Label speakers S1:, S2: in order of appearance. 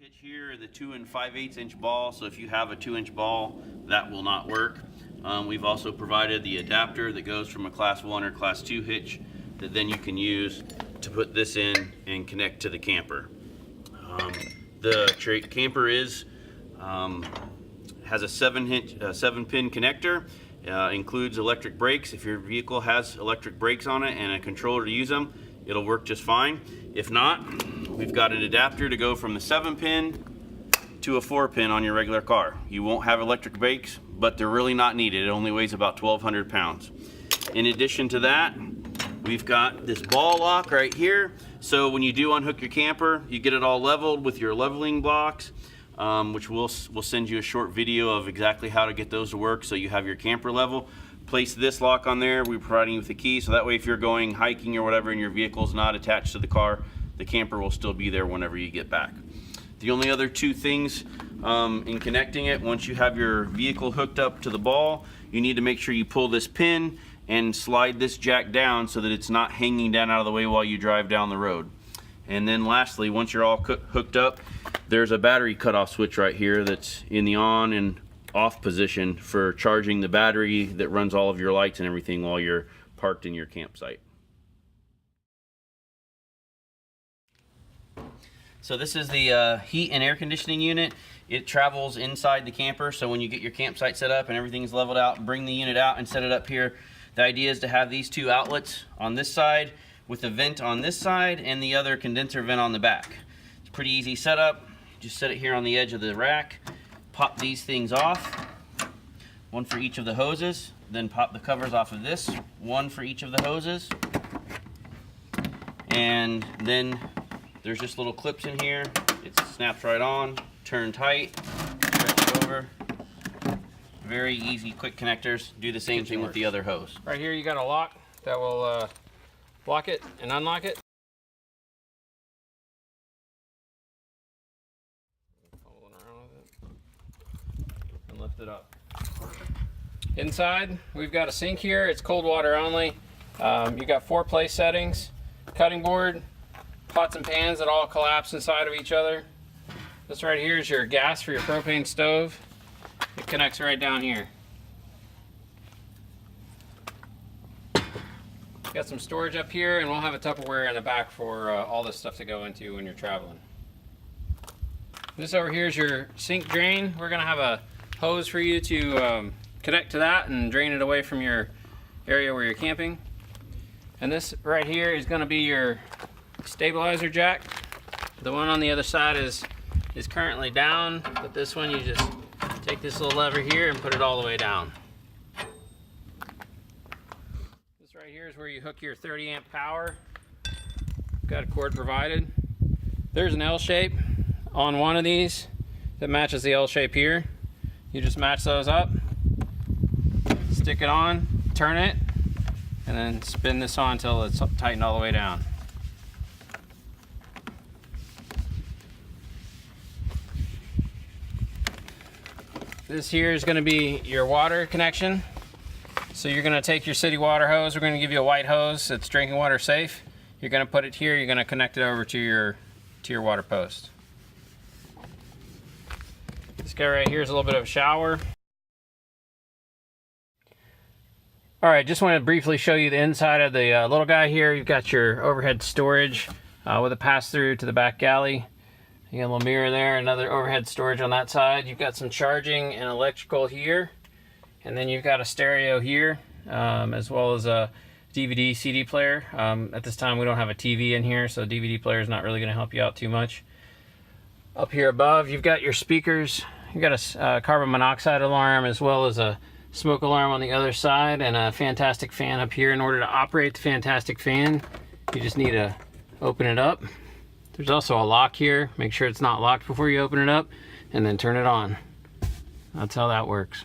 S1: hitch here, the 2 5/8 inch ball, so if you have a 2-inch ball, that will not work. We've also provided the adapter that goes from a class 1 or class 2 hitch that then you can use to put this in and connect to the camper. The camper has a 7-pin connector, includes electric brakes. If your vehicle has electric brakes on it and a controller to use them, it'll work just fine. If not, we've got an adapter to go from the 7-pin to a 4-pin on your regular car. You won't have electric brakes, but they're really not needed. It only weighs about 1,200 pounds. In addition to that, we've got this ball lock right here. So when you do unhook your camper, you get it all leveled with your leveling blocks, which we'll send you a short video of exactly how to get those to work so you have your camper level. Place this lock on there. We're providing you with a key, so that way if you're going hiking or whatever and your vehicle's not attached to the car, the camper will still be there whenever you get back. The only other two things in connecting it, once you have your vehicle hooked up to the ball, you need to make sure you pull this pin and slide this jack down so that it's not hanging down out of the way while you drive down the road. And then lastly, once you're all hooked up, there's a battery cutoff switch right here that's in the on and off position for charging the battery that runs all of your lights and everything while you're parked in your campsite. So this is the heat and air conditioning unit. It travels inside the camper, so when you get your campsite set up and everything's leveled out, bring the unit out and set it up here. The idea is to have these two outlets on this side with a vent on this side and the other condenser vent on the back. It's pretty easy setup. Just set it here on the edge of the rack, pop these things off, one for each of the hoses, then pop the covers off of this, one for each of the hoses, and then there's just little clips in here. It snaps right on, turn tight, stretch it over. Very easy, quick connectors. Do the same thing with the other hose.
S2: Right here you got a lock that will lock it and unlock it. Fooling around with it. And lift it up. Inside, we've got a sink here. It's cold water only. You got 4 place settings, cutting board, pots and pans that all collapse inside of each other. This right here is your gas for your propane stove. It connects right down here. Got some storage up here, and we'll have a Tupperware in the back for all this stuff to go into when you're traveling. This over here is your sink drain. We're gonna have a hose for you to connect to that and drain it away from your area where you're camping. And this right here is gonna be your stabilizer jack. The one on the other side is currently down, but this one you just take this little lever here and put it all the way down. This right here is where you hook your 30 amp power. Got a cord provided. There's an L shape on one of these that matches the L shape here. You just match those up, stick it on, turn it, and then spin this on until it's tightened all the way down. This here is going to be your water connection. So you're going to take your city water hose. We're going to give you a white hose that's drinking water safe. You're going to put it here. You're going to connect it over to your water post. This guy right here is a little bit of a shower. All right, just want to briefly show you the inside of the little guy here. You've got your overhead storage with a pass-through to the back galley. You got a little mirror there, another overhead storage on that side. You've got some charging and electrical here. And then you've got a stereo here, as well as a DVD, CD player. At this time we don't have a TV in here, so DVD player is not really going to help you out too much. Up here above, you've got your speakers. You've got a carbon monoxide alarm, as well as a smoke alarm on the other side, and a Fantastic fan up here. In order to operate the Fantastic fan, you just need to open it up. There's also a lock here. Make sure it's not locked before you open it up, and then turn it on. That's how that works.